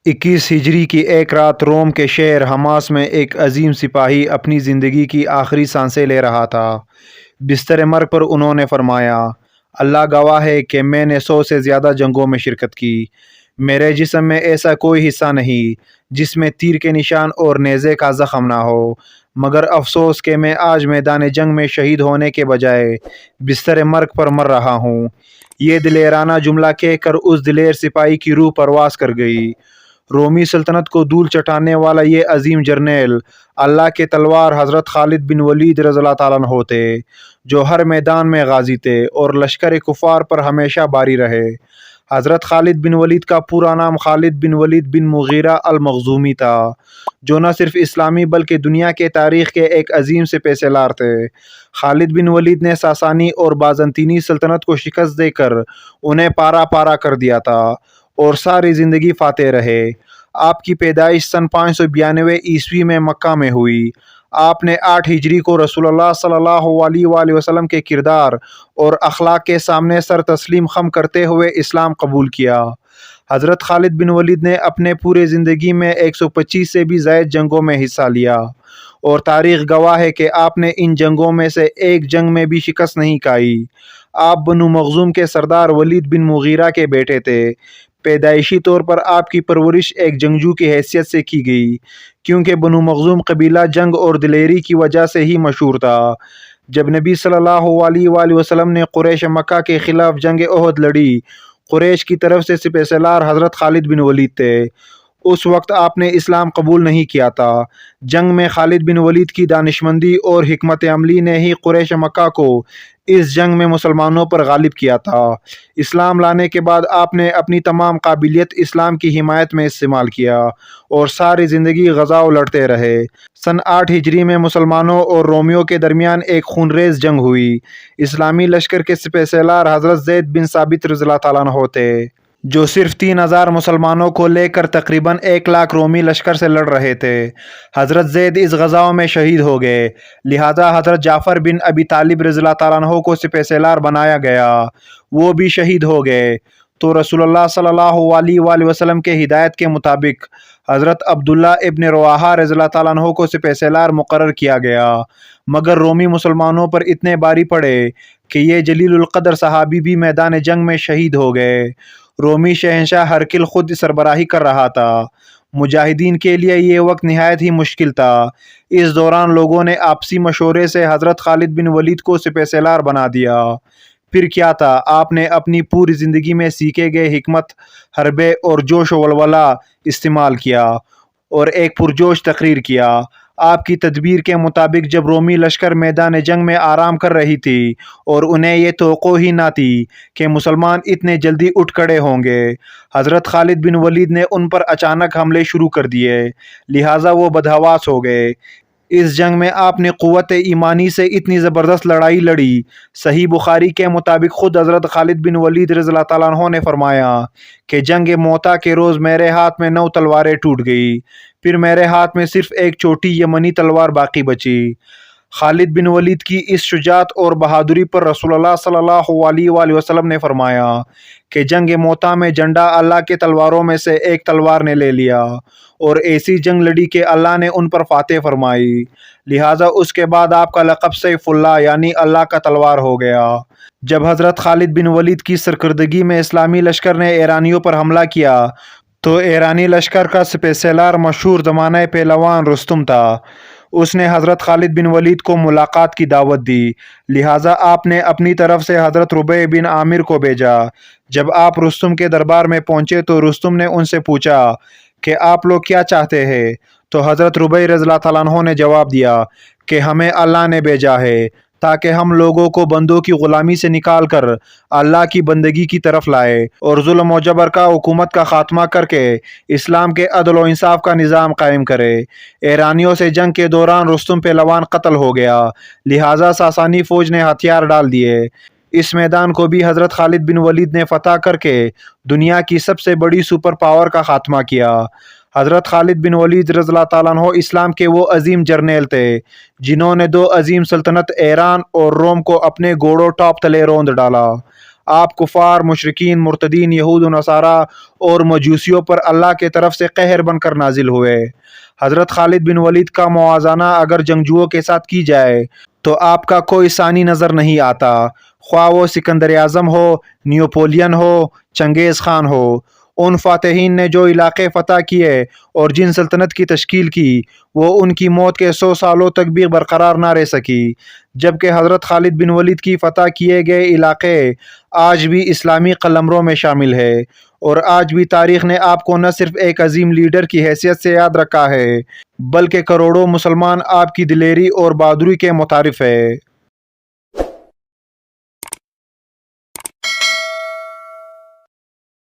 21 ہجری کی ایک رات روم کے شہر حماس میں ایک عظیم سپاہی اپنی زندگی کی آخری سانسیں لے رہا تھا۔ بستر مرگ پر انہوں نے فرمایا، اللہ گواہ ہے کہ میں نے 100 سے زیادہ جنگوں میں شرکت کی۔ میرے جسم میں ایسا کوئی حصہ نہیں جس میں تیر کے نشان اور نیزے کا زخم نہ ہو، مگر افسوس کہ میں آج میدان جنگ میں شہید ہونے کے بجائے بستر مرگ پر مر رہا ہوں۔ یہ دلیرانہ جملہ کہہ کر اس دلیر سپاہی کی روح پرواز کر گئی۔ رومی سلطنت کو دھول چٹانے والا یہ عظیم جرنیل اللہ کے تلوار حضرت خالد بن ولید رضی اللہ تعالیٰ عنہ تھے، جو ہر میدان میں غازی تھے اور لشکر کفار پر ہمیشہ باری رہے۔ حضرت خالد بن ولید کا پورا نام خالد بن ولید بن مغیرہ المخزومی تھا، جو نہ صرف اسلامی بلکہ دنیا کے تاریخ کے ایک عظیم سپہ سالار تھے۔ خالد بن ولید نے ساسانی اور بازنطینی سلطنت کو شکست دے کر انہیں پارا پارا کر دیا تھا اور ساری زندگی فاتح رہے۔ آپ کی پیدائش سن 592 عیسوی میں مکہ میں ہوئی۔ آپ نے 8 ہجری کو رسول اللہ صلی اللہ علیہ وآلہ وسلم کے کردار اور اخلاق کے سامنے سر تسلیم خم کرتے ہوئے اسلام قبول کیا۔ حضرت خالد بن ولید نے اپنے پورے زندگی میں 125 سے بھی زائد جنگوں میں حصہ لیا، اور تاریخ گواہ ہے کہ آپ نے ان جنگوں میں سے ایک جنگ میں بھی شکست نہیں کھائی۔ آپ بنو مخزوم کے سردار ولید بن مغیرہ کے بیٹے تھے۔ پیدائشی طور پر آپ کی پرورش ایک جنگجو کی حیثیت سے کی گئی، کیونکہ بنو مخزوم قبیلہ جنگ اور دلیری کی وجہ سے ہی مشہور تھا۔ جب نبی صلی اللہ علیہ وآلہ وسلم نے قریش مکہ کے خلاف جنگ احد لڑی، قریش کی طرف سے سپہ سالار حضرت خالد بن ولید تھے۔ اس وقت آپ نے اسلام قبول نہیں کیا تھا۔ جنگ میں خالد بن ولید کی دانشمندی اور حکمت عملی نے ہی قریش مکہ کو اس جنگ میں مسلمانوں پر غالب کیا تھا۔ اسلام لانے کے بعد آپ نے اپنی تمام قابلیت اسلام کی حمایت میں استعمال کیا اور ساری زندگی غزا لڑتے رہے۔ سن 8 ہجری میں مسلمانوں اور رومیوں کے درمیان ایک خونریز جنگ ہوئی۔ اسلامی لشکر کے سپہ سالار حضرت زید بن ثابت رضی اللہ تعالیٰ عنہ تھے، جو صرف 3000 مسلمانوں کو لے کر تقریباً 1 لاکھ رومی لشکر سے لڑ رہے تھے۔ حضرت زید اس غزاؤں میں شہید ہو گئے، لہٰذا حضرت جعفر بن ابی طالب رضی اللہ تعالیٰ عنہ کو سپہ سالار بنایا گیا، وہ بھی شہید ہو گئے۔ تو رسول اللہ صلی اللہ علیہ وآلہ وسلم کے ہدایت کے مطابق حضرت عبداللہ ابن رواحہ رضی اللہ تعالیٰ عنہ کو سپہ سالار مقرر کیا گیا، مگر رومی مسلمانوں پر اتنے باری پڑے کہ یہ جلیل القدر صحابی بھی میدان جنگ میں شہید ہو گئے۔ رومی شہنشاہ ہرقل خود سربراہی کر رہا تھا۔ مجاہدین کے لیے یہ وقت نہایت ہی مشکل تھا۔ اس دوران لوگوں نے آپسی مشورے سے حضرت خالد بن ولید کو سپہ سالار بنا دیا۔ پھر کیا تھا، آپ نے اپنی پوری زندگی میں سیکھے گئے حکمت، حربے اور جوش و ولولہ استعمال کیا اور ایک پرجوش تقریر کیا۔ آپ کی تدبیر کے مطابق جب رومی لشکر میدان جنگ میں آرام کر رہی تھی اور انہیں یہ توقع ہی نہ تھی کہ مسلمان اتنے جلدی اٹھ کھڑے ہوں گے، حضرت خالد بن ولید نے ان پر اچانک حملے شروع کر دیے، لہٰذا وہ بدحواس ہو گئے۔ اس جنگ میں آپ نے قوت ایمانی سے اتنی زبردست لڑائی لڑی۔ صحیح بخاری کے مطابق خود حضرت خالد بن ولید رضی اللہ تعالیٰ عنہ نے فرمایا کہ جنگ موتا کے روز میرے ہاتھ میں 9 تلواریں ٹوٹ گئی، پھر میرے ہاتھ میں صرف ایک چھوٹی یمنی تلوار باقی بچی۔ خالد بن ولید کی اس شجاعت اور بہادری پر رسول اللہ صلی اللہ علیہ وآلہ وسلم نے فرمایا کہ جنگ موتا میں جھنڈا اللہ کے تلواروں میں سے ایک تلوار نے لے لیا اور ایسی جنگ لڑی کہ اللہ نے ان پر فاتح فرمائی، لہٰذا اس کے بعد آپ کا لقب سیف اللہ یعنی اللہ کا تلوار ہو گیا۔ جب حضرت خالد بن ولید کی سرکردگی میں اسلامی لشکر نے ایرانیوں پر حملہ کیا تو ایرانی لشکر کا سپہ سالار مشہور زمانہ پہلوان رستم تھا۔ اس نے حضرت خالد بن ولید کو ملاقات کی دعوت دی، لہٰذا آپ نے اپنی طرف سے حضرت ربیع بن عامر کو بھیجا۔ جب آپ رستم کے دربار میں پہنچے تو رستم نے ان سے پوچھا کہ آپ لوگ کیا چاہتے ہیں؟ تو حضرت ربیع رضی اللہ تعالیٰ عنہ نے جواب دیا کہ ہمیں اللہ نے بھیجا ہے تاکہ ہم لوگوں کو بندوں کی غلامی سے نکال کر اللہ کی بندگی کی طرف لائے اور ظلم و جبر کا حکومت کا خاتمہ کر کے اسلام کے عدل و انصاف کا نظام قائم کرے۔ ایرانیوں سے جنگ کے دوران رستم پہلوان قتل ہو گیا، لہٰذا ساسانی فوج نے ہتھیار ڈال دیے۔ اس میدان کو بھی حضرت خالد بن ولید نے فتح کر کے دنیا کی سب سے بڑی سپر پاور کا خاتمہ کیا۔ حضرت خالد بن ولید رضی اللہ تعالیٰ عنہ اسلام کے وہ عظیم جرنیل تھے جنہوں نے 2 عظیم سلطنت ایران اور روم کو اپنے گھوڑوں ٹاپ تلے روند ڈالا۔ آپ کفار، مشرکین، مرتدین، یہود و نصارہ اور مجوسیوں پر اللہ کے طرف سے قہر بن کر نازل ہوئے۔ حضرت خالد بن ولید کا موازنہ اگر جنگجوؤں کے ساتھ کی جائے تو آپ کا کوئی ثانی نظر نہیں آتا، خواہ وہ سکندر اعظم ہو، نیوپولین ہو، چنگیز خان ہو۔ ان فاتحین نے جو علاقے فتح کیے اور جن سلطنت کی تشکیل کی، وہ ان کی موت کے 100 سالوں تک بھی برقرار نہ رہ سکی، جبکہ حضرت خالد بن ولید کی فتح کیے گئے علاقے آج بھی اسلامی قلمروں میں شامل ہے، اور آج بھی تاریخ نے آپ کو نہ صرف ایک عظیم لیڈر کی حیثیت سے یاد رکھا ہے، بلکہ کروڑوں مسلمان آپ کی دلیری اور بہادری کے متعارف ہے۔